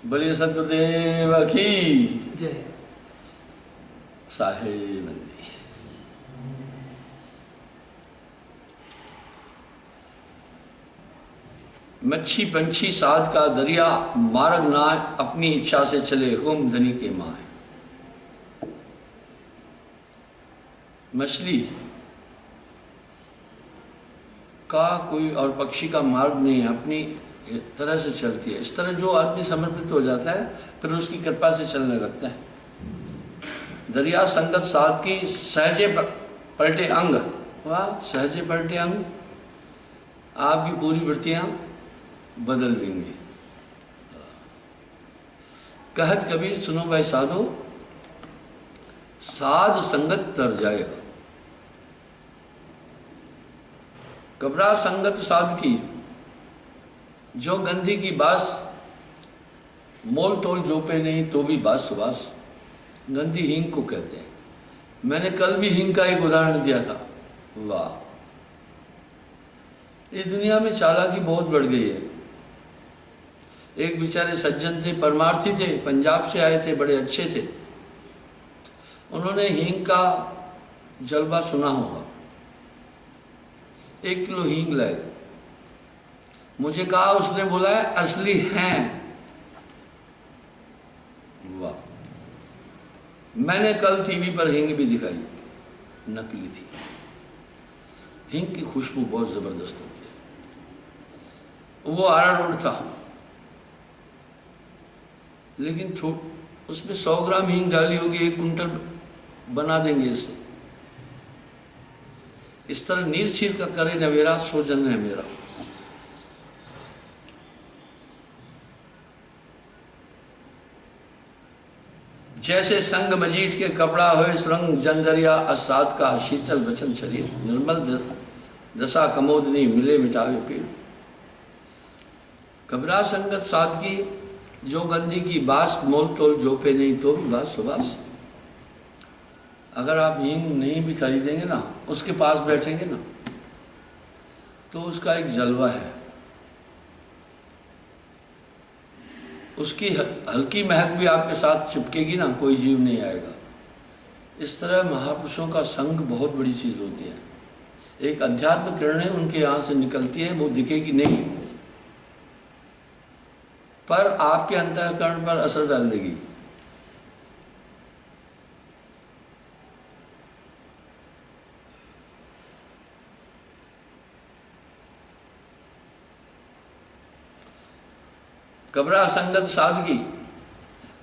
बोलिए सतगुरुदेव की जय। साहेब बंदी। मच्छी पंछी साध का दरिया, मार्ग ना अपनी इच्छा से चले हुक्म धनी के माए। मछली का कोई और पक्षी का मार्ग नहीं है, अपनी तरह से चलती है। इस तरह जो आदमी समर्पित हो जाता है फिर उसकी कृपा से चलने लगता है। दरिया संगत साध की सहजे पलटे अंग। वाह, सहजे पलटे अंग आपकी पूरी वृत्तियां बदल देंगे। कहत कबीर सुनो भाई साधो, साध संगत तर जाएगा। कबरा संगत साध की, जो गंधी की बास मोल तोल जोपे नहीं तो भी बास सुबास। गंधी हींग को कहते हैं। मैंने कल भी हींग का एक उदाहरण दिया था। वाह, ये दुनिया में चालाकी बहुत बढ़ गई है। एक बेचारे सज्जन थे, परमार्थी थे, पंजाब से आए थे, बड़े अच्छे थे। उन्होंने हींग का जलवा सुना होगा। 1 किलो हींग लाए, मुझे कहा, उसने बोला है असली हैं। वाह, मैंने कल टीवी पर हींग भी दिखाई, नकली थी। हींग की खुशबू बहुत जबरदस्त होती है। वो आरा रोड था, लेकिन उसमें 100 ग्राम हींग डाली होगी, 1 कुंटल बना देंगे इससे। इस तरह नीर चीर का करे नवेरा, सो जन्म है मेरा। जैसे संग मजीठ के कपड़ा होए सुरंग जंदरिया, असाद का शीतल बचन शरीर। निर्मल दशा कमोदनी मिले मिटावे पीड़। कबरा संगत साध की, जो गंधी की बास मोल तोल जोपे नहीं तो भी बास सुबास। अगर आप हींग नहीं भी खरीदेंगे ना, उसके पास बैठेंगे ना, तो उसका एक जलवा है। उसकी हल्की महक भी आपके साथ चिपकेगी ना, कोई जीव नहीं आएगा। इस तरह महापुरुषों का संग बहुत बड़ी चीज़ होती है। एक अध्यात्म किरणें उनके यहाँ से निकलती है, वो दिखेगी नहीं, पर आपके अंतःकरण पर असर डाल देगी। कबरा संगत साध की,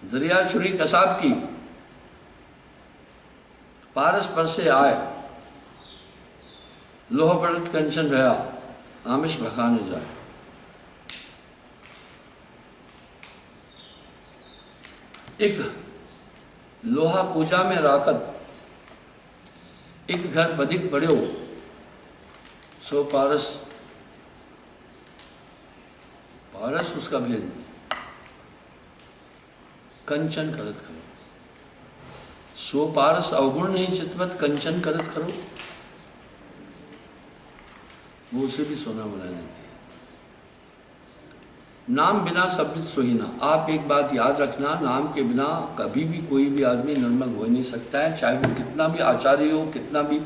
दरिया छुरी कसाब की। पारस पर से आए, लोह पलट कंचन भया, आमिष भखाने जाए। एक लोहा पूजा में राखत, एक घर बधिक पड़ो, सो पारस पारस उसका भेद। कंचन करत करो, सो पारस अवगुण नहीं चितवत, कंचन करत करो। वो उसे भी सोना बना देती है। नाम बिना सब सोहिना। आप एक बात याद रखना, नाम के बिना कभी भी कोई भी आदमी निर्मल हो नहीं सकता है, चाहे वो कितना भी आचार्य हो, कितना भी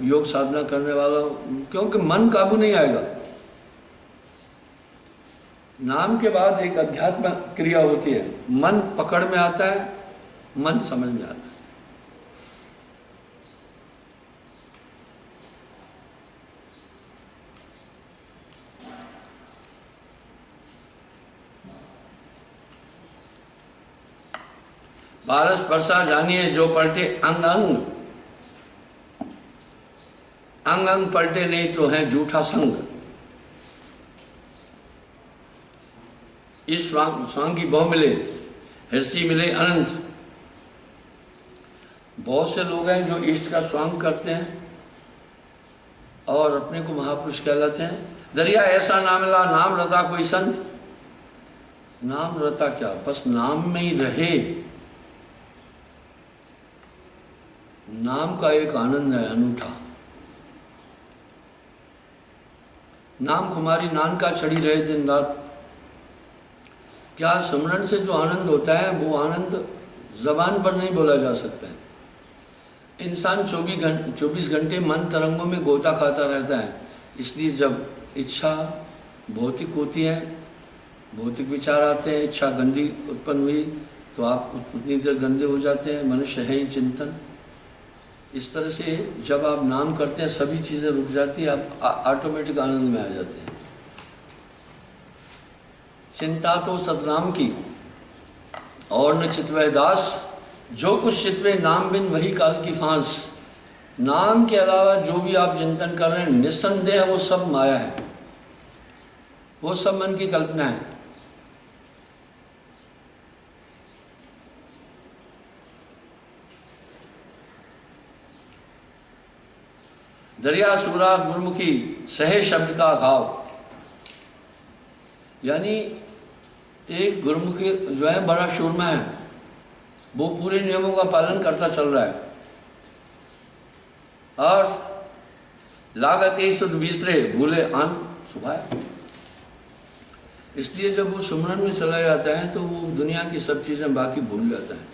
योग साधना करने वाला हो, क्योंकि मन काबू नहीं आएगा। नाम के बाद एक अध्यात्म क्रिया होती है, मन पकड़ में आता है, मन समझ में आता है। पारस परसा जानिए जो पलटे अंग अंग, अंग अंग पलटे नहीं तो है झूठा संग। इस स्वांगी बहु मिले, हृष्टि मिले अनंत। बहुत से लोग हैं जो इष्ट का स्वांग करते हैं और अपने को महापुरुष कहलाते हैं। दरिया ऐसा ना मिला नाम रता कोई संत। नाम रता क्या, बस नाम में ही रहे। नाम का एक आनंद है अनूठा। नाम कुमारी नानका चढ़ी रहे दिन रात, क्या सुमरन से जो आनंद होता है वो आनंद जबान पर नहीं बोला जा सकता है। इंसान 24 घंटे मन तरंगों में गोता खाता रहता है, इसलिए जब इच्छा भौतिक होती है, भौतिक विचार आते हैं, इच्छा गंदी उत्पन्न हुई तो आप उतनी देर गंदे हो जाते हैं, मनुष्य है ही चिंतन। इस तरह से जब आप नाम करते हैं सभी चीज़ें रुक जाती है, आप ऑटोमेटिक आनंद में आ जाते हैं। चिंता तो सतनाम की और न चितवै दास, जो कुछ चितवे नाम बिन वही काल की फांस। नाम के अलावा जो भी आप चिंतन कर रहे हैं निस्संदेह वो सब माया है, वो सब मन की कल्पना है। दरिया सूरा गुरमुखी सहे शब्द का घाव, यानी एक गुरमुखी जो है बड़ा शूरमा है, वो पूरे नियमों का पालन करता चल रहा है और लागत ही शुद्ध बीसरे भूले आन सुबह। इसलिए जब वो सुमरन में चला जाता है तो वो दुनिया की सब चीज़ें बाकी भूल जाता है।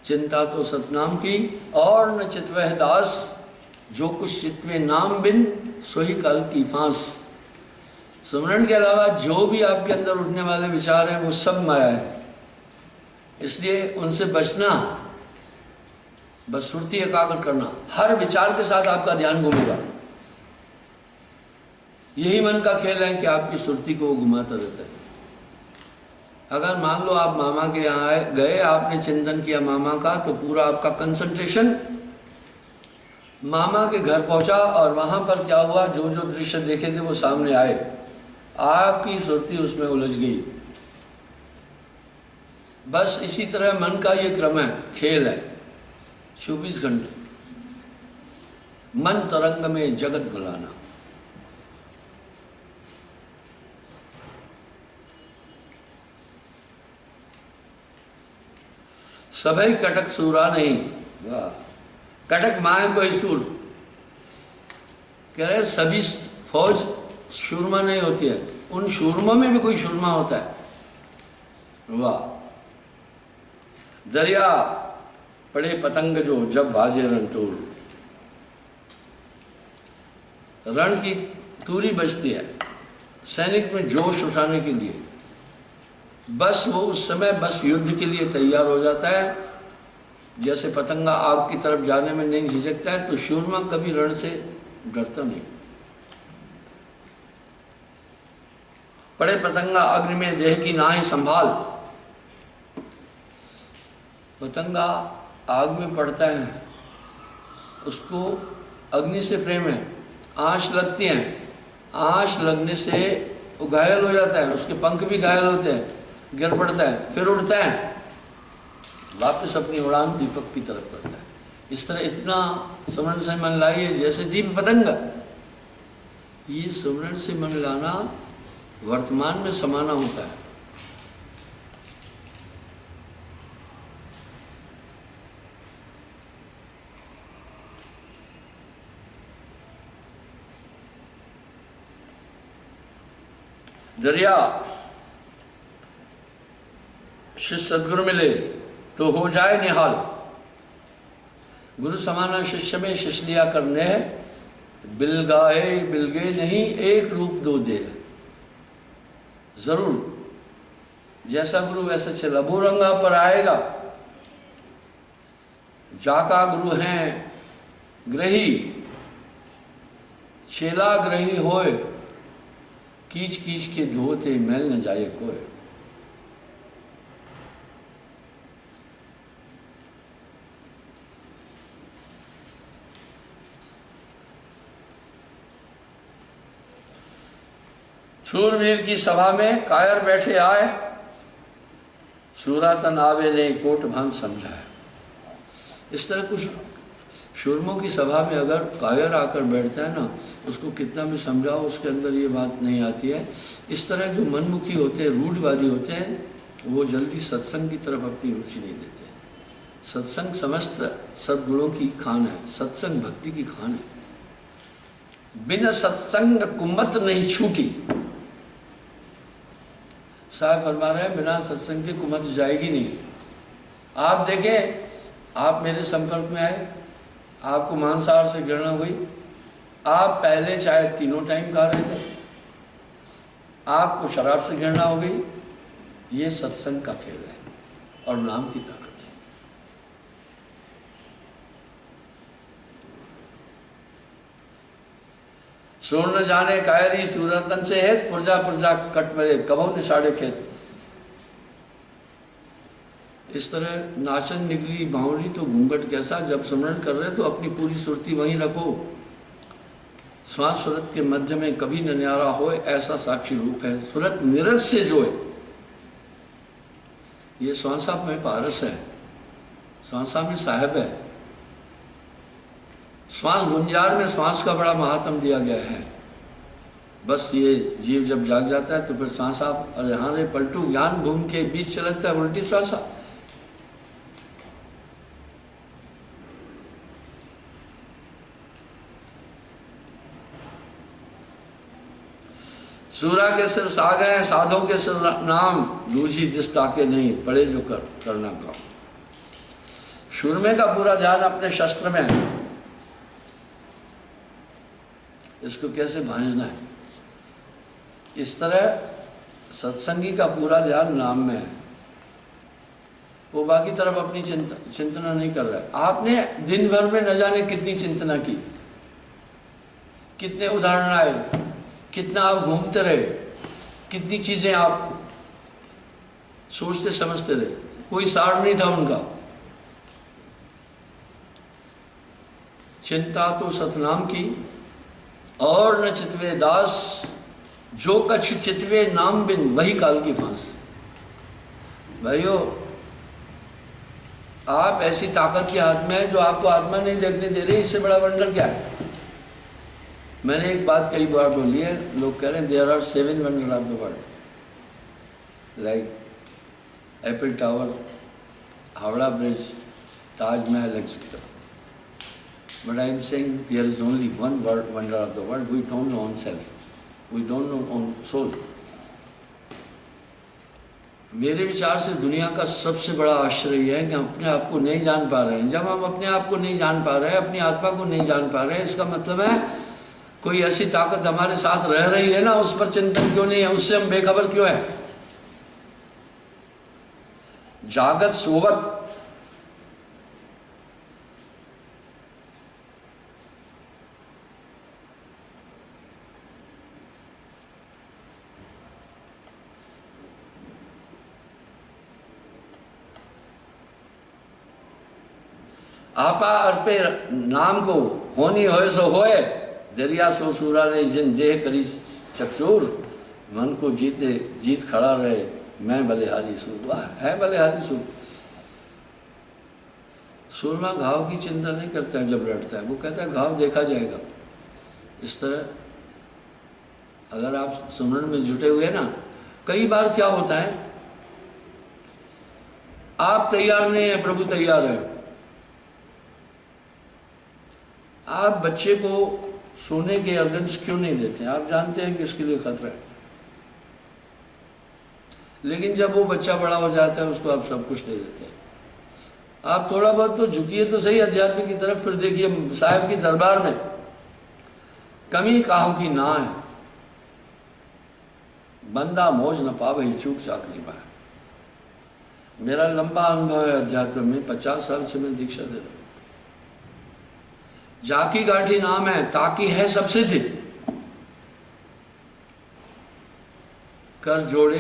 चिंता तो सतनाम की और न चितवह दास, जो कुछ चितवे नाम बिन सोही काल की फांस। सुमरन के अलावा जो भी आपके अंदर उठने वाले विचार हैं वो सब माया है, इसलिए उनसे बचना, बस सुरती एकाग्र करना। हर विचार के साथ आपका ध्यान घूमेगा, यही मन का खेल है कि आपकी सुरती को वो घुमाता रहता है। अगर मान लो आप मामा के यहाँ गए, आपने चिंतन किया मामा का, तो पूरा आपका कंसंट्रेशन मामा के घर पहुंचा और वहां पर क्या हुआ, जो जो दृश्य देखे थे वो सामने आए, आपकी सुरती उसमें उलझ गई। बस इसी तरह मन का ये क्रम है, खेल है। 24 घंटे मन तरंग में जगत भुलाना। सभी कटक सूरा नहीं, वाह, कटक माए कोई सूर। कह रहे सभी फौज शूरमा नहीं होती है, उन शूरमों में भी कोई शूरमा होता है। वाह। दरिया पड़े पतंग जो जब बाजे रणतूर, रण की तूरी बजती है सैनिक में जोश उठाने के लिए, बस वो उस समय बस युद्ध के लिए तैयार हो जाता है। जैसे पतंगा आग की तरफ जाने में नहीं झिझकता है, तो शूरमा कभी रण से डरता नहीं। पड़े पतंगा अग्नि में देह की नाई संभाल। पतंगा आग में पड़ता है, उसको अग्नि से प्रेम है, आंच लगती है, आंच लगने से वो घायल हो जाता है, उसके पंख भी घायल होते हैं, गिर पड़ता है, फिर उठता है, वापस अपनी उड़ान दीपक की तरफ करता है। इस तरह इतना सुमरन से मन लाइए जैसे दीप पतंग। ये सुमरन से मन लाना वर्तमान में समाना होता है। दरिया शिष्य सदगुरु मिले तो हो जाए निहाल। गुरु समाना शिष्य में शिष्य लिया करने है, बिलगाए बिलगे नहीं एक रूप दो दे। जरूर जैसा गुरु वैसा चला, वो रंगा पर आएगा। जाका गुरु हैं ग्रही, चेला ग्रही होए, कीच कीच के धोते मैल न जाए कोई। शूरवीर की सभा में कायर बैठे आए, सूरातन आवे ने कोट भान समझाए। इस तरह कुछ शूरमों की सभा में अगर कायर आकर बैठता है ना, उसको कितना भी समझाओ उसके अंदर ये बात नहीं आती है। इस तरह जो मनमुखी होते हैं, रूढ़वादी होते हैं, वो जल्दी सत्संग की तरफ अपनी रुचि नहीं देते। सत्संग समस्त सद्गुणों की खान है, सत्संग भक्ति की खान है। बिना सत्संग कुम्मत नहीं छूटी। साहब फरमा रहे हैं बिना सत्संग के कुमत जाएगी नहीं। आप देखें, आप मेरे संपर्क में आए, आपको मांसाहार से घृणा हुई, आप पहले चाहे 3 टाइम खा रहे थे, आपको शराब से घृणा हो गई। ये सत्संग का खेल है और नाम की ताकत है। सुर न जाने कायरी सूरतन से हेत, पुरजा पुरजा कट मरे कभो निशाड़े खेत। इस तरह नाचन निकली बावड़ी तो घूंघट कैसा। जब सुमरण कर रहे तो अपनी पूरी सुरती वहीं रखो। श्वास सुरत के मध्य में कभी न न्यारा होए, ऐसा साक्षी रूप है सुरत निरस से जोए। ये श्वासा में पारस है, श्वासा में साहब है। श्वास गुंजार में श्वास का बड़ा महात्म दिया गया है। बस ये जीव जब जाग जाता है तो फिर श्वासा, अरे हाँ रे पलटू, ज्ञान भूमि के बीच चलता है उल्टी श्वासा। सूरा के सिर साग है, साधों के सिर नाम, दूजी जिस ताके नहीं, पड़े जो करना काम। शूरमे का पूरा ध्यान अपने शस्त्र में है, इसको कैसे भांजना है। इस तरह सत्संगी का पूरा ध्यान नाम में है, वो बाकी तरफ अपनी चिंतना नहीं कर रहा है। आपने दिन भर में न जाने कितनी चिंतना की, कितने उदाहरण आए, कितना आप घूमते रहे, कितनी चीजें आप सोचते समझते रहे, कोई सार नहीं था उनका। चिंता तो सतनाम की और न चितवे दास, जो कछ चितवे नाम बिन वही काल की फांस। भाइयों, आप ऐसी ताकत के हाथ में है जो आपको आत्मा नहीं देखने दे रही, इससे बड़ा वंडर क्या है। मैंने एक बात कई बार बोली है, लोग कह रहे हैं there are 7 wonder of the world, like Eiffel Tower, Howrah bridge, Taj Mahal etcetera. But I am saying there is only one wonder of the world. We don't know ourselves. We don't know own soul. मेरे विचार से दुनिया का सबसे बड़ा आश्चर्य यह है कि हम अपने आप को नहीं जान पा रहे हैं। जब हम अपने आप को नहीं जान पा रहे हैं, अपनी आत्मा को नहीं जान पा रहे हैं, इसका मतलब है कोई ऐसी ताकत हमारे साथ रह रही है ना, उस पर चिंतन क्यों नहीं है, उससे हम बेखबर क्यों है। जागत सोवत, आपा अर्पे नाम को, होनी होए सो होए, दरिया सो सूरा रे जिन देह करी चकचूर। मन को जीत खड़ा रहे, मैं बलिहारी सूर। वाह, है बलिहारी सूर। सूरमा घाव की चिंता नहीं करता है जब लड़ता है, वो कहता है घाव देखा जाएगा। इस तरह अगर आप सुमरण में जुटे हुए ना, कई बार क्या होता है, आप तैयार नहीं है, प्रभु तैयार है। आप बच्चे को सोने के अर्गन्स क्यों नहीं देते? आप जानते हैं कि इसके लिए खतरा है, लेकिन जब वो बच्चा बड़ा हो जाता है उसको आप सब कुछ दे देते हैं। आप थोड़ा बहुत तो झुकिए तो सही अध्यात्म की तरफ, फिर देखिए साहब की दरबार में कमी काहों की ना है, बंदा मौज न पावे चूक चाकरी में। मेरा लंबा अनुभव है अध्यात्म में, 50 साल से मैं दीक्षा दे रहा हूँ। जाकी गाठी नाम है, ताकि है सब सिद्धि, कर जोड़े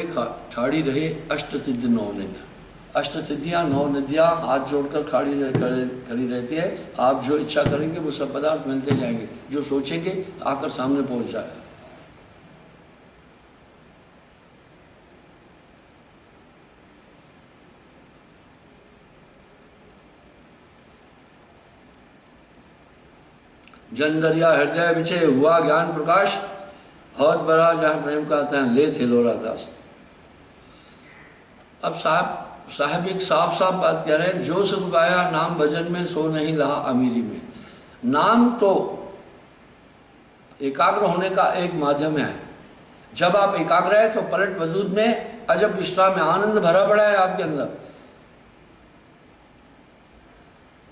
ठाड़ी रहे अष्ट सिद्धि नवनिध। अष्ट सिद्धियां 9 निधियां हाथ जोड़कर खड़ी रहती है। आप जो इच्छा करेंगे वो सब पदार्थ मिलते जाएंगे, जो सोचेंगे आकर सामने पहुंच जाएगा। जन दरिया हृदय विचे हुआ ज्ञान प्रकाश, बहुत बड़ा जहाँ प्रेम का आता है ले थे लोरा दास। अब साहब एक साफ साफ बात कह रहे हैं, जो सुख पाया नाम भजन में सो नहीं लहा अमीरी में। नाम तो एकाग्र होने का एक माध्यम है। जब आप एकाग्र है तो पलट वजूद में अजब विश्राम है, आनंद भरा पड़ा है आपके अंदर।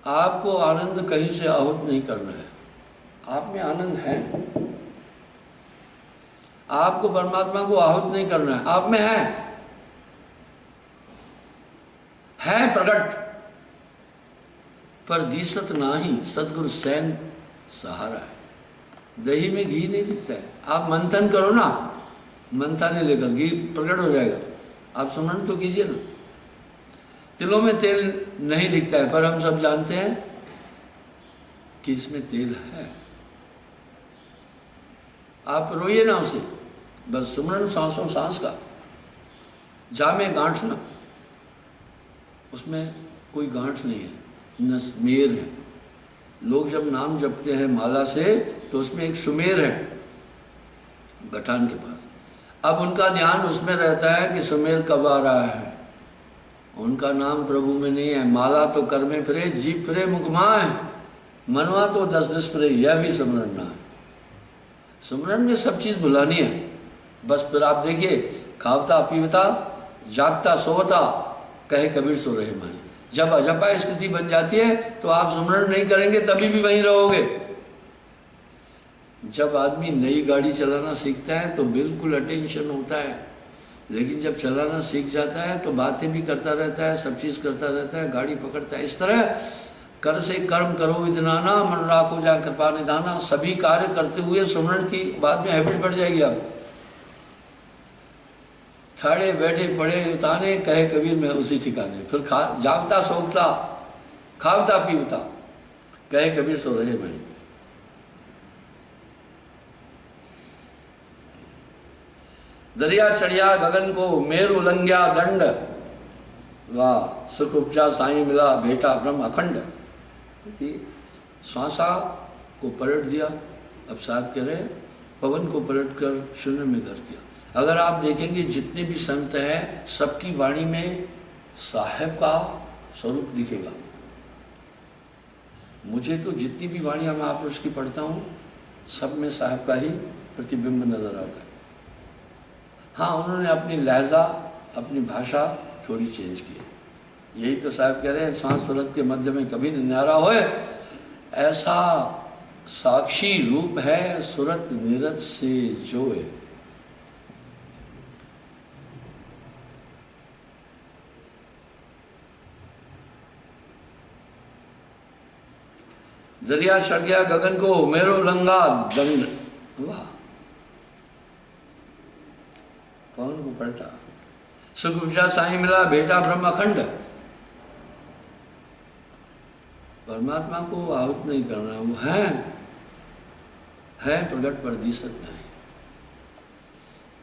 आपको आनंद कहीं से आहूत नहीं करना है, आप में आनंद है। आपको परमात्मा को आहूत नहीं करना है, आप में है प्रकट, पर दिसत नाही सदगुरु सैन सहारा है। दही में घी नहीं दिखता है, आप मंथन करो ना, मंथन लेकर घी प्रकट हो जाएगा। आप सुमरन तो कीजिए ना। तिलों में तेल नहीं दिखता है, पर हम सब जानते हैं कि इसमें तेल है। आप रोइए ना उसे, बस सुमरन सांसों सांस का, जामे गांठ ना, उसमें कोई गांठ नहीं है, न सुमेर है। लोग जब नाम जपते हैं माला से तो उसमें एक सुमेर है गठान के पास। अब उनका ध्यान उसमें रहता है कि सुमेर कब आ रहा है, उनका नाम प्रभु में नहीं है। माला तो कर में फिरे, जीप फिरे मुखमा है, मनवा तो 10 फिरे, यह भी सुमरन ना है। सुमरन में सब चीज़ भुलानी है। बस फिर आप देखिए, खावता पीवता जागता सोवता कहे कबीर सो रहे माई। जब अजपा स्थिति बन जाती है तो आप सुमरन नहीं करेंगे, तभी भी वहीं रहोगे। जब आदमी नई गाड़ी चलाना सीखता है तो बिल्कुल अटेंशन होता है, लेकिन जब चलाना सीख जाता है तो बातें भी करता रहता है, सब चीज़ करता रहता है, गाड़ी पकड़ता है। इस तरह कर से कर्म करो विदनाना, मन राखो जा कृपा निधाना। सभी कार्य करते हुए सुमरन की बाद में हैबिट बढ़ जाएगी। आप ठाड़े बैठे पड़े उताने कहे कबीर में उसी ठिकाने। फिर जागता सोखता खावता पीवता कहे कबीर सो रहे मैं। दरिया चढ़िया गगन को मेरु उलंघ्या दंड, वाह सुख उपजा साईं मिला भेटा ब्रह्म अखंड। श्वासा को पलट दिया, अब साहब कह रहे पवन को पलट कर शून्य में घर किया। अगर आप देखेंगे जितने भी संत हैं सबकी वाणी में साहेब का स्वरूप दिखेगा। मुझे तो जितनी भी वाणियाँ महापुरुष की पढ़ता हूँ सब में साहेब का ही प्रतिबिंब नजर आता है। हाँ, उन्होंने अपनी लहजा अपनी भाषा थोड़ी चेंज की है। यही तो साहब कह रहे हैं, सांस सूरत के मध्य में कभी न्यारा होए, ऐसा साक्षी रूप है सूरत निरत से जोए। दरिया चढ़ गया गगन को मेरो लंगा दंड, वाह पवन को पलटा। सुख उपजा साईं मिला भेटा ब्रह्म अखंड। परमात्मा को आहूत नहीं करना, वो है प्रगट पर दिसत नहीं।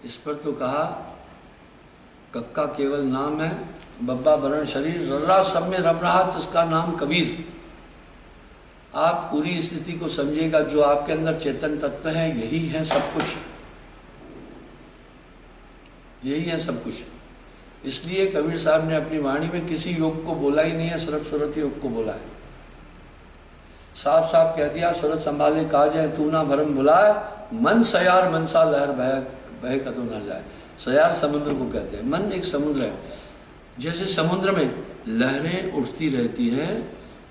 इस पर तो कहा कक्का केवल नाम है, बब्बा वरण शरीर, रर्रा सब में रब रहा इसका नाम कबीर। आप पूरी स्थिति को समझिएगा, जो आपके अंदर चेतन तत्व है यही है सब कुछ, यही है सब कुछ। इसलिए कबीर साहब ने अपनी वाणी में किसी योग को बोला ही नहीं है, सिर्फ सूरत योग को बोला है। साफ साफ कह दिया, सूरत संभाले काज है तू ना भरम बुलाए, मन सयार मनसा लहर बह कतो ना जाए। सयार समुद्र को कहते हैं, मन एक समुद्र है। जैसे समुद्र में लहरें उठती रहती हैं,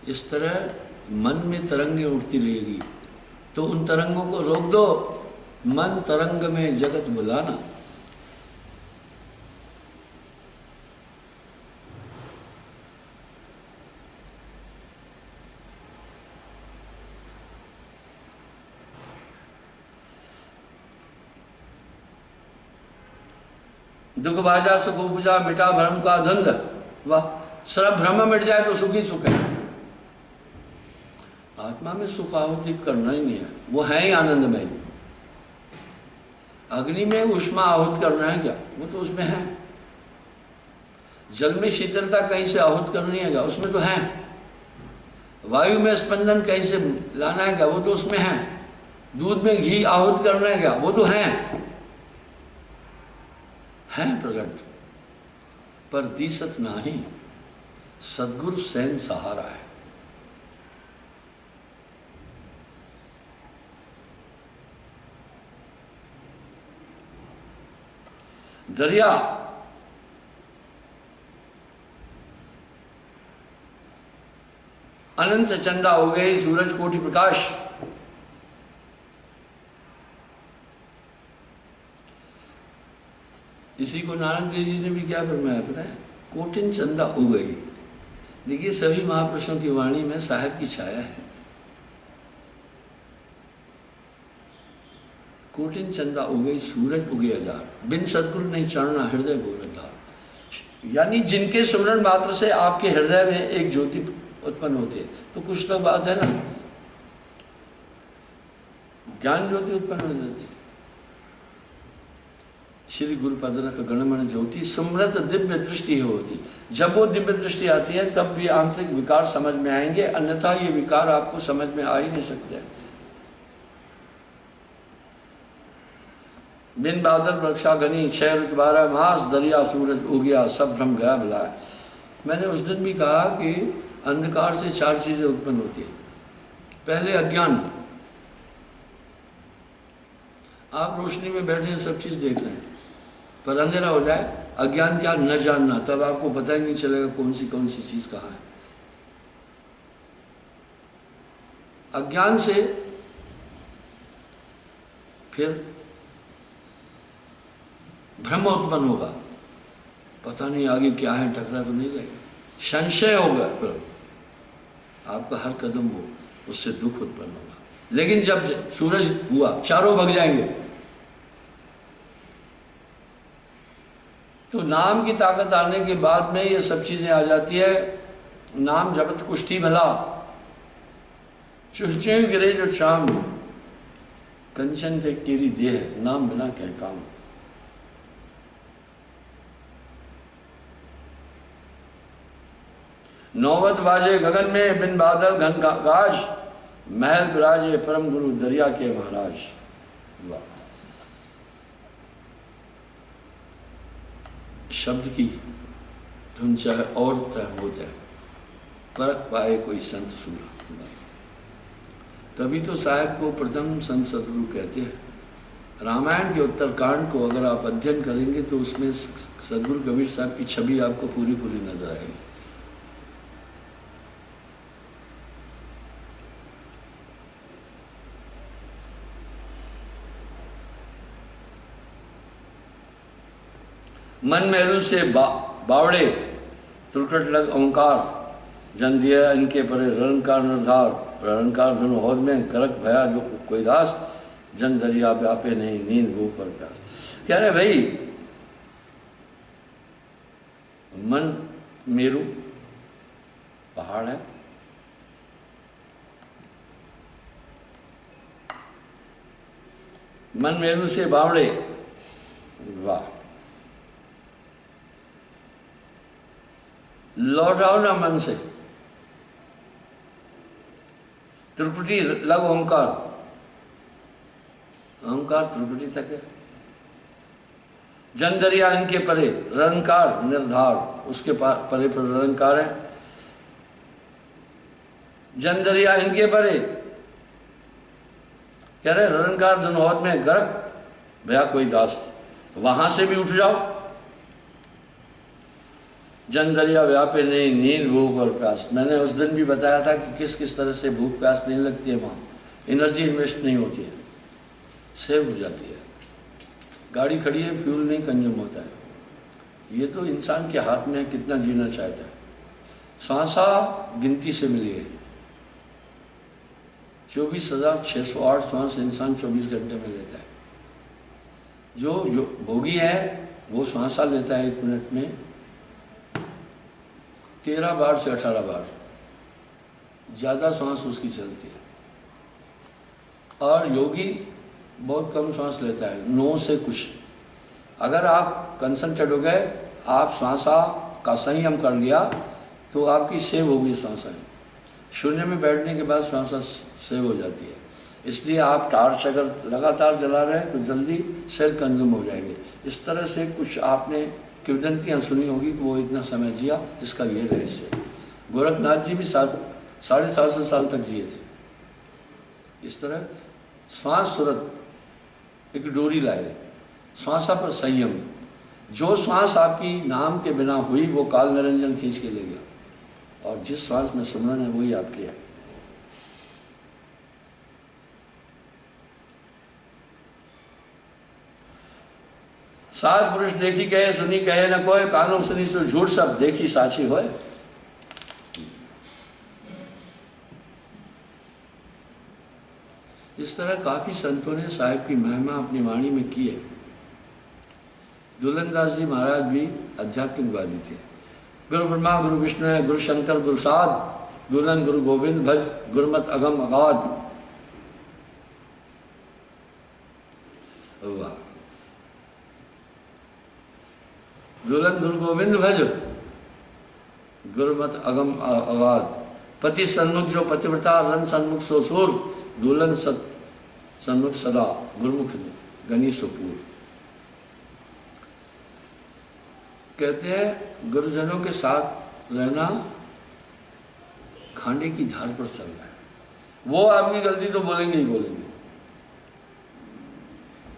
इस तरह मन में तरंगें उठती रहेगी। तो उन तरंगों को रोक दो, मन तरंग में जगत बुलाना। दुख भाजा सुख उपजा मिटा भ्रम का धंध, वाह सब भ्रम मिट जाए तो सुख ही सुख है। आत्मा में सुख आहुति करना ही नहीं है, वो है ही आनंदमय। अग्नि में उष्मा आहुत करना है क्या, वो तो उसमें है। जल में शीतलता कहीं से आहुत करनी है क्या, उसमें तो है। वायु में स्पंदन कहीं से लाना है क्या, वो तो उसमें है। दूध में घी आहुत करना है क्या, वो तो है प्रकट, पर दिसत नाही सदगुरु सैन सहारा है। दरिया अनंत चंदा हो गई सूरज कोटि प्रकाश। इसी को नारायण देव जी ने भी क्या फरमाया पता है? कोटिन चंदा उगई। देखिए सभी महापुरुषों की वाणी में साहेब की छाया है। कोटिन चंदा उगई सूरज उगे हजार, बिन सदगुरु नहीं चढ़ना हृदय गोरखधार। यानी जिनके सुमरण मात्र से आपके हृदय में एक ज्योति उत्पन्न होती है। तो कुछ तो बात है ना, ज्ञान ज्योति उत्पन्न हो जाती है। श्री गुरु पदरख गणमण ज्योति सुमृत दिव्य दृष्टि होती। जब वो दिव्य दृष्टि आती है तब भी आंतरिक विकार समझ में आएंगे, अन्यथा ये विकार आपको समझ में आ ही नहीं सकते। बिन बादल वर्षा घनी 6 ऋतु 12 मास, दरिया सूरज उगया सब भ्रम गया भुलाए। मैंने उस दिन भी कहा कि अंधकार से 4 चीजें उत्पन्न होती है। पहले अज्ञान, आप रोशनी में बैठे हैं सब चीज देख रहे हैं, पर अंधेरा हो जाए, अज्ञान क्या? न जानना, तब आपको पता ही नहीं चलेगा कौन सी चीज कहाँ है। अज्ञान से फिर भ्रम उत्पन्न होगा, पता नहीं आगे क्या है, टकरा तो नहीं जाएगा, संशय होगा, फिर आपका हर कदम हो उससे दुख उत्पन्न होगा। लेकिन जब सूरज हुआ चारों भग जाएंगे। तो नाम की ताकत आने के बाद में ये सब चीजें आ जाती है। नाम जपत कुष्ठी भला, चुहचे गिरे जो शाम, कंचन ते केरी देह, नाम बिना कह काम। नौबत बाजे गगन में बिन बादल घन गाज, महल विराजे परम गुरु दरिया के महाराज। वाह, शब्द की धुन चाहे और चाहे हो जाए, परख पाए कोई संत सूरा। तभी तो साहब को प्रथम संत सतगुरु कहते हैं। रामायण के उत्तरकांड को अगर आप अध्ययन करेंगे तो उसमें सतगुरु कबीर साहब की छवि आपको पूरी पूरी नजर आएगी। मन मेरू से बावड़े त्रुकट लग ओंकार, जन दिया इनके परे रंकार निर्धार, रंकार धन होद में करक भया जो कोई दास, जन दरिया व्यापे नहीं नींद भूख और प्यास। कह रहे भाई मन मेरू पहाड़ है, मन मेरू से बावड़े, वाह, लौटाओ ना मन से, त्रिपुटी लग ओंकार, ओंकार त्रिपुटी तक है। जन दरिया इनके परे रंकार निर्धार, उसके परे पर रंकार है। जन दरिया इनके परे, कह रहे रंकार जनौद में गर्क भया कोई दास, वहां से भी उठ जाओ। जन दरिया व्यापे नहीं नींद भूख और प्यास। मैंने उस दिन भी बताया था कि किस किस तरह से भूख प्यास नहीं लगती है, वहाँ एनर्जी इन्वेस्ट नहीं होती है, सेव हो जाती है। गाड़ी खड़ी है, फ्यूल नहीं कंज्यूम होता है। ये तो इंसान के हाथ में कितना जीना चाहता है। सांसा गिनती से मिली है, 24,608 सांस इंसान 24 घंटे में लेता है। जो भोगी है वो सांसा लेता है 1 मिनट में 13 बार से 18 बार, ज़्यादा सांस उसकी चलती है। और योगी बहुत कम सांस लेता है, 9 से कुछ। अगर आप कंसंट्रेट हो गए, आप सांसा का संयम कर लिया तो आपकी सेव होगी सांसा। शून्य में बैठने के बाद सांसा सेव हो जाती है। इसलिए आप टार्च अगर लगातार जला रहे हैं तो जल्दी सेल कंज्यूम हो जाएंगे। इस तरह से कुछ आपने किंवदंतियाँ सुनी होगी कि वो इतना समय जिया, इसका ये रहस्य। गोरखनाथ जी भी 750 साल तक जिए थे। इस तरह श्वास सूरत एक डोरी लाए, श्वासा पर संयम। जो श्वास आपकी नाम के बिना हुई वो काल निरंजन खींच के ले गया। और जिस श्वास में सिमरन है वही आपकी है। सात पुरुष देखी कहे सुनी कहे न कोय, कानों सुनी सो झूठ सब देखी साची होए। इस तरह काफी संतों ने साहिब की महिमा अपनी वाणी में की है। दुल्लनदास जी महाराज भी आध्यात्मिकवादी थे। गुरु ब्रह्मा गुरु विष्णु है, गुरु शंकर गुरु साध, दुल्हन गुरु गोविंद भज, गुरुमत अगम अगाध। वाह। दुल्हन गुरु गोविंद भज, गुरुमत अगम अगाध। पति सन्मुख जो पतिव्रता, रन सन्मुख सो सूर, दुल्हन सन्मुख सदा, गुरुमुख गनी सुपूर। कहते हैं गुरुजनों के साथ रहना खांडे की धार पर चल रहा है। वो आपकी गलती तो बोलेंगे ही बोलेंगे,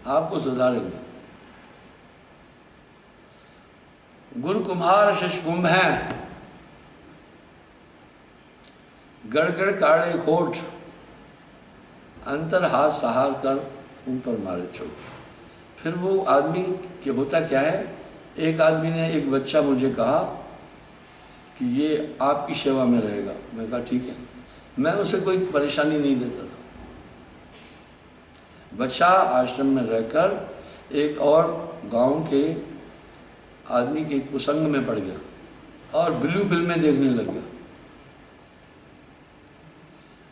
आपको सुधारेंगे। गुरु कुम्हार शिष्य कुंभ है, गड़गड़ काढ़े खोट, अंतर हाथ सहार कर उन पर मारे चोट। फिर वो आदमी के होता क्या है, एक आदमी ने, एक बच्चा मुझे कहा कि ये आपकी सेवा में रहेगा। मैं कहा ठीक है। मैं उसे कोई परेशानी नहीं देता था। बच्चा आश्रम में रहकर एक और गांव के आदमी के कुसंग में पड़ गया और ब्लू फिल्में देखने लग गया।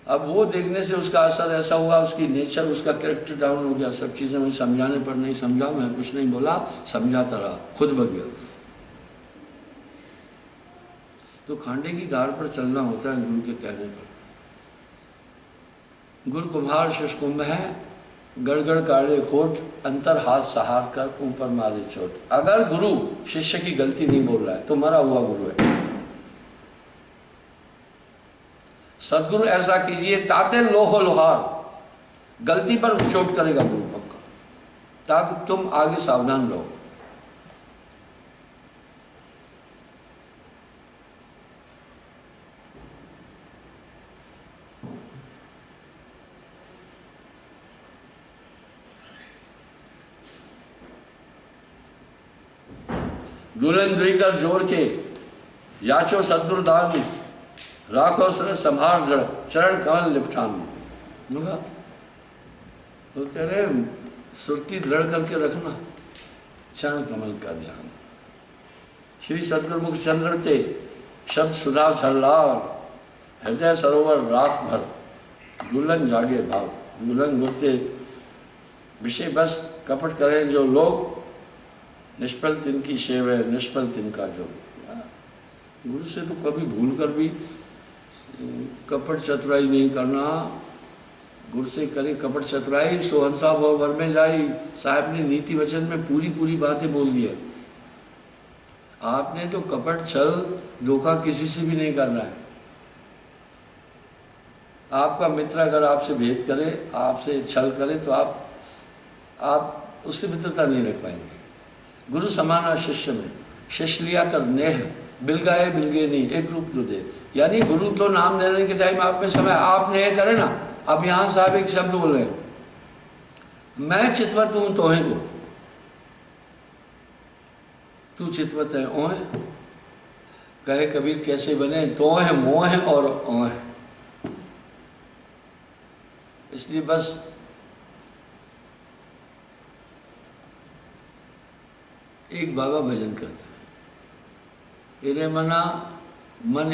अब वो देखने से उसका असर ऐसा हुआ, उसकी नेचर, उसका कैरेक्टर डाउन हो गया। सब चीज़ें मुझे समझाने पर नहीं समझा, मैं कुछ नहीं बोला, समझाता रहा, खुद बग गया। तो खांडे की धार पर चलना होता है गुरु के कहने पर। गुरु कुम्हार शिष्य कुंभ है, गड़गड़ काढ़े खोट, अंतर हाथ सहार कर ऊपर मारे चोट। अगर गुरु शिष्य की गलती नहीं बोल रहा है तो मरा हुआ गुरु है। सदगुरु ऐसा कीजिए ताते लोहो लोहार, गलती पर चोट करेगा गुरु पक्का, ताकि तुम आगे सावधान रहो। दुल्हन दुई कर जोड़ के याचो सदगुरु दान, राखो सर संभार दृढ़, चरण कमल लिपठान। वो कह रहे सुरती दृढ़ करके रखना, चरण कमल का ध्यान। श्री सतगुरु मुख चंद्र ते शब्द सुधा छल्लार, हृदय सरोवर राख भर, दुल्हन जागे भाव। दुल्हन गुरते विषय बस कपट करें जो लोग, निष्फल तिनकी सेव है निष्फल तिनका जो। गुरु से तो कभी भूल कर भी कपट चतुराई नहीं करना। गुरु से करे कपट चतुराई, सोहंसा भव वर में जाई। साहब ने नीति वचन में पूरी बातें बोल दी है। आपने तो कपट छल धोखा किसी से भी नहीं करना है। आपका मित्र अगर आपसे भेद करे, आपसे छल करे, तो आप उससे मित्रता नहीं रख पाएंगे। गुरु समाना शिष्य में, शिष्य लिया कर नेह, बिलगाए बिलगे नहीं, एक रूप तो दे। यानी गुरु तो नाम लेने के टाइम आप में समय आप नेह करे ना। अब यहाँ साहब एक शब्द बोले, मैं चितवत हूँ तोहे को, तू चितवत है ओह। कहे कबीर कैसे बने, तोह मोह और ओह। इसलिए बस एक बाबा भजन करते, इरे मना मन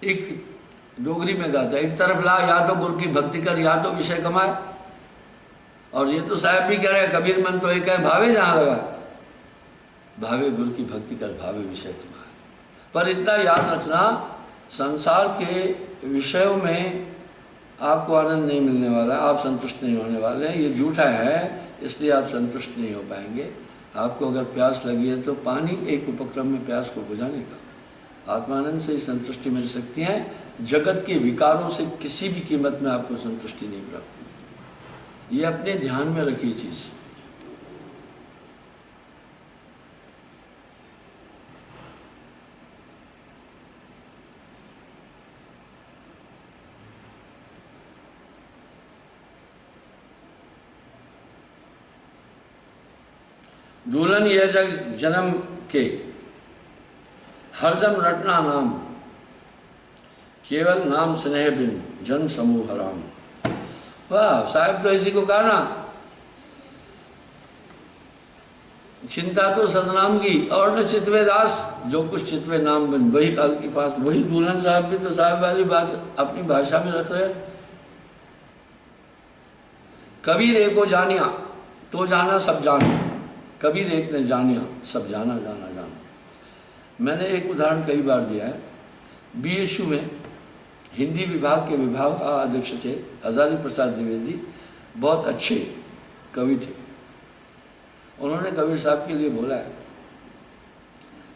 एक डोगरी में गाता है, एक तरफ ला या तो गुरु की भक्ति कर या तो विषय कमाए। और ये तो साहब भी कह रहे हैं, कबीर मन तो एक है भावे जहाँ लगा, भावे गुरु की भक्ति कर भावे विषय कमाए। पर इतना याद रखना, संसार के विषयों में आपको आनंद नहीं मिलने वाला, आप संतुष्ट नहीं होने वाले हैं। ये झूठा है, इसलिए आप संतुष्ट नहीं हो पाएंगे। आपको अगर प्यास लगी है तो पानी एक उपक्रम में प्यास को बुझाने का। आत्मानंद से ही संतुष्टि मिल सकती है। जगत के विकारों से किसी भी कीमत में आपको संतुष्टि नहीं प्राप्त होगी। ये अपने ध्यान में रखिए चीज़। दुल्हन यह जग जन्म के हरदम रटना नाम, केवल नाम स्नेह बिन जन्म समूह हराम। वाह, साहब तो इसी को कहा ना, चिंता तो सतनाम की और न चितवे दास, जो कुछ चितवे नाम बन वही काल की पास। वही दुल्हन साहब भी तो साहब वाली बात अपनी भाषा में रख रहे हैं। कबीर एक को जानिया तो जाना सब जाना, कबीर एक ने जानिया सब जाना जाना जाना। मैंने एक उदाहरण कई बार दिया है। BSU में हिंदी विभाग के विभाग का अध्यक्ष थे हजारी प्रसाद द्विवेदी, बहुत अच्छे कवि थे। उन्होंने कबीर साहब के लिए बोला है,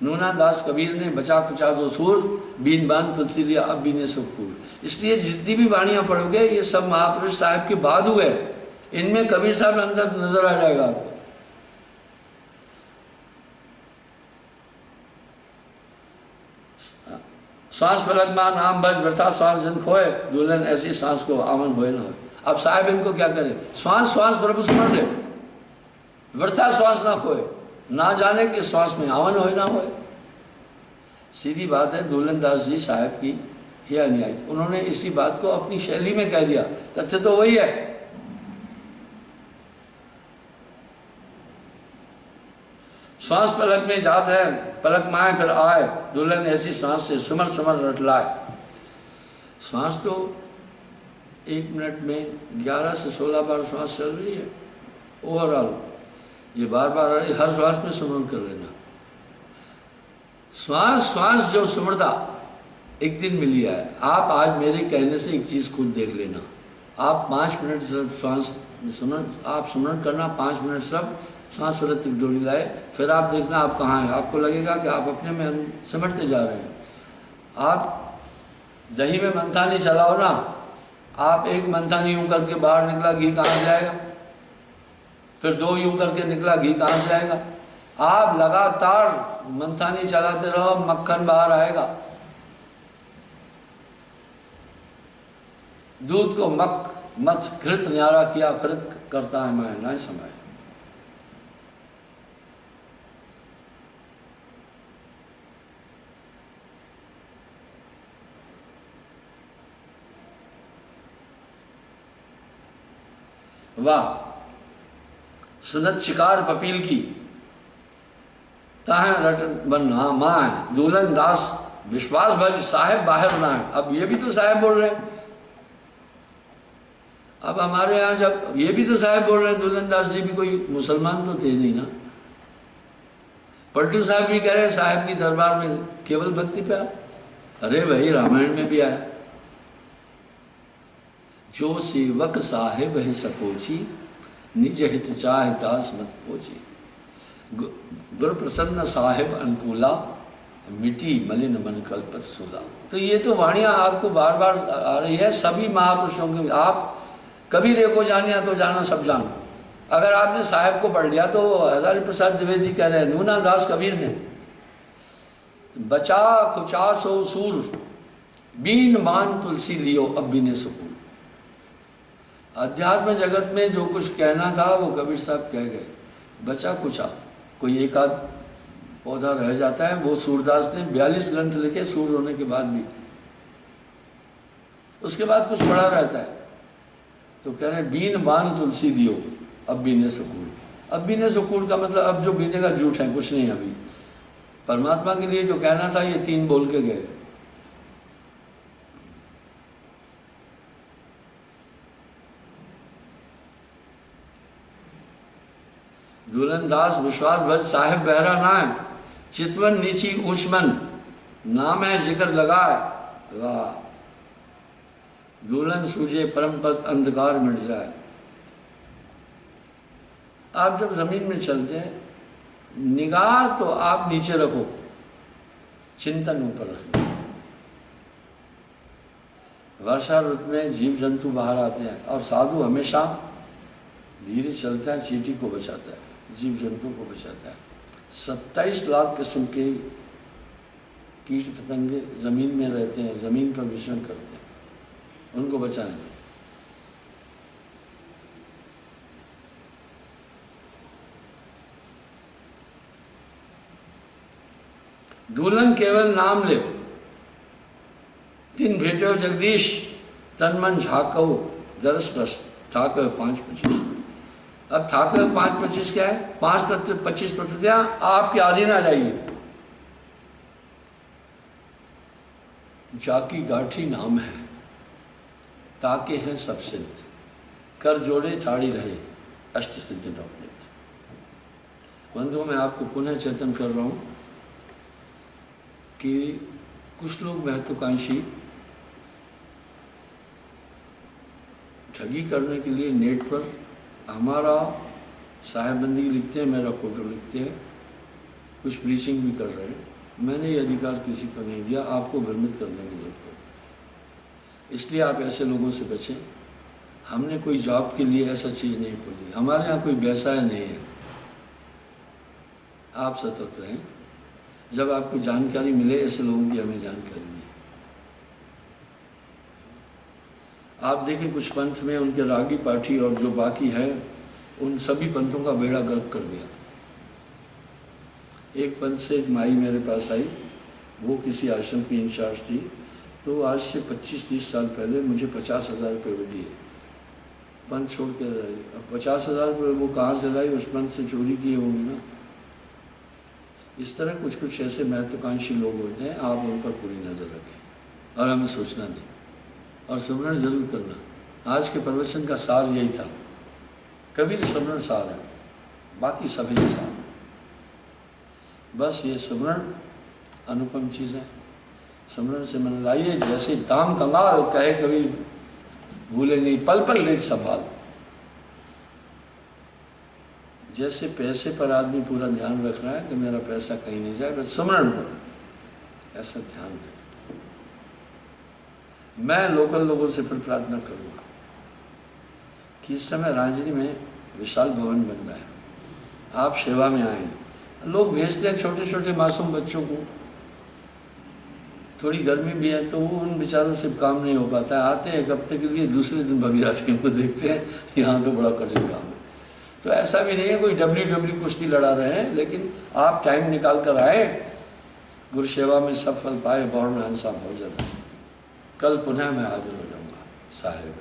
नूना दास कबीर ने बचा कुचा जो सूर, बीन बान तुलसी लिया अब बीने सुखपुर। इसलिए जितनी भी वाणियाँ पढ़ोगे ये सब महापुरुष साहब के बाद हुए, इनमें कबीर साहब अंदर नजर आ जाएगा आपको। श्वास पलक मां नाम बज व्यर्था श्वास जन खोए, दुल्हन ऐसी श्वास को आमन होए ना हो। अब साहब इनको क्या करे, श्वास श्वास प्रभु स्मरण ले, व्यर्था श्वास ना खोए, ना जाने कि श्वास में आवन होए ना होए। सीधी बात है, दुल्हन दास जी साहब की यह अन्याय थी। उन्होंने इसी बात को अपनी शैली में कह दिया, तथ्य तो वही है। श्वास पलक में जात है, पलक माए फिर आए, दुल्हन ऐसी श्वास से सुमर सुमर रट लाए। श्वास तो 1 मिनट में 11 से 16 बार श्वास चल रही है ओवरऑल। ये बार बार आ रही, हर श्वास में सुमरण कर लेना। श्वास श्वास जो सुमरता एक दिन मिली है। आप आज मेरे कहने से एक चीज़ खुद देख लेना। आप 5 मिनट सिर्फ श्वास सुमरण, आप सुमरण करना 5 मिनट सिर्फ सांस सूरत की डोरी लाए, फिर आप देखना आप कहाँ हैं। आपको लगेगा कि आप अपने में सिमटते जा रहे हैं। आप दही में मंथानी चलाओ ना, आप एक मंथानी यूँ करके बाहर निकला, घी कहाँ से आएगा? फिर 2 यूँ करके निकला, घी कहाँ से आएगा? आप लगातार मंथानी चलाते रहो, मक्खन बाहर आएगा। दूध को मत घृत न्यारा किया फिर करता है मैं नहीं समय। वाह, सुनत शिकार पपील की ताहे रटन बन माँ, दुल्हन दास विश्वास भज साहेब बाहर ना है। अब ये भी तो साहेब बोल रहे हैं। अब हमारे यहाँ जब ये भी तो साहेब बोल रहे हैं, दुल्हन दास जी भी कोई मुसलमान तो थे नहीं ना। पलटू साहब भी कह रहे हैं साहेब की दरबार में केवल भक्ति प्यार। अरे भाई, रामायण में भी आया, जो सेवक साहेब है सकोची, निज हित चाह दास मत पोची। गुरु प्रसन्न साहेब अनुकूला, मिटी मलिन मन कल्पत सूला। तो ये तो वाणियाँ आपको बार बार आ रही है सभी महापुरुषों की। आप कबीर एक को जानिया तो जाना सब जानो। अगर आपने साहेब को पढ़ लिया तो हजारी प्रसाद द्विवेदी कह रहे हैं, नूना दास कबीर ने बचा खुचा सो सूर, बीन मान तुलसी लियो अब बीने सुकून। अध्यात्म जगत में जो कुछ कहना था वो कबीर साहब कह गए। बचा कुचा कोई एक आध पौधा रह जाता है। वो सूरदास ने 42 ग्रंथ लिखे सूर होने के बाद भी, उसके बाद कुछ पड़ा रहता है। तो कह रहे बीन बान तुलसी दियो अब बीने सुकून। अब बीने सुकून का मतलब अब जो बीने का झूठ है, कुछ नहीं। अभी परमात्मा के लिए जो कहना था ये 3 बोल के गए। दुल्हन दास विश्वास भज साहेब बहरा नाय, चितवन नीची ऊंचमन नाम है जिक्र लगाए। वाह, दुल्हन सूझे परम पद अंधकार मिट जाए। आप जब जमीन में चलते हैं, निगाह तो आप नीचे रखो, चिंतन ऊपर रखो। वर्षा ऋतु में जीव जंतु बाहर आते हैं और साधु हमेशा धीरे चलता है, चींटी को बचाता है, जीव जंतु को बचाता है। 27 लाख किस्म के कीट पतंगे जमीन में रहते हैं, जमीन पर विचरण करते हैं, उनको बचाने में। दुल्हन केवल नाम ले, तीन भेटो जगदीश, तन मन झाको दरस रस, थाको 5-25। अब थाको 5-25 क्या है? 5 तत्व 25 प्रकृतियां आपके अधीन आ जाइए। जाकी गांठी नाम है, ताके हैं सब सिद्ध, कर जोड़े ठाड़ी रहे, अष्ट सिद्धि नवनीत। बंधुओं, मैं आपको पुनः चेतन कर रहा हूँ कि कुछ लोग महत्वाकांक्षी ठगी करने के लिए नेट पर हमारा साहेबबंदी लिखते हैं, मेरा फोटो लिखते हैं, कुछ ब्लीचिंग भी कर रहे हैं। मैंने ये अधिकार किसी को नहीं दिया, आपको भ्रमित करने की जरूरत है। इसलिए आप ऐसे लोगों से बचें। हमने कोई जॉब के लिए ऐसा चीज़ नहीं खोली, हमारे यहाँ कोई व्यवसाय नहीं है। आप सतर्क रहें। जब आपको जानकारी मिले ऐसे लोगों की हमें जानकारी नहीं। आप देखें कुछ पंथ में उनके रागी पाठी और जो बाकी है उन सभी पंथों का बेड़ा गर्क कर दिया। एक पंथ से एक माई मेरे पास आई, वो किसी आश्रम की इंचार्ज थी, तो आज से 25-30 साल पहले मुझे 50,000 रुपये वो दिए, पंथ छोड़ के। अब 50,000 रुपये वो कहाँ से लाई? उस पंथ से चोरी किए होंगे ना। इस तरह कुछ कुछ ऐसे महत्वाकांक्षी लोग होते हैं, आप उन पर पूरी नज़र रखें और हमें सूचना दें और स्मरण जरूर करना। आज के प्रवचन का सार यही था, कबीर स्मरण सार है, बाकी सभी सार। बस ये स्मरण अनुपम चीज़ है, स्मरण से मन लाइए। जैसे दाम कंगाल कहे कबीर, भूले नहीं पल पल रित संभाल। जैसे पैसे पर आदमी पूरा ध्यान रख रहा है कि मेरा पैसा कहीं नहीं जाए, बस स्मरण पर ऐसा ध्यान है। मैं लोकल लोगों से फिर प्रार्थना करूँगा कि इस समय रांझनी में विशाल भवन बन रहा है, आप सेवा में आए। लोग भेजते हैं छोटे छोटे मासूम बच्चों को, थोड़ी गर्मी भी है तो वो उन बेचारों से काम नहीं हो पाता है। आते हैं एक हफ्ते के लिए, दूसरे दिन भाग जाते हैं। वो देखते हैं यहाँ तो बड़ा कठिन काम है। तो ऐसा भी नहीं है कोई WWE कुश्ती लड़ा रहे हैं, लेकिन आप टाइम निकाल कर आए, गुरु सेवा में सफल पाए, बहुत इंसान बहुत ज़्यादा। कल पुनः मैं हाजिर हो जाऊँगा साहेब।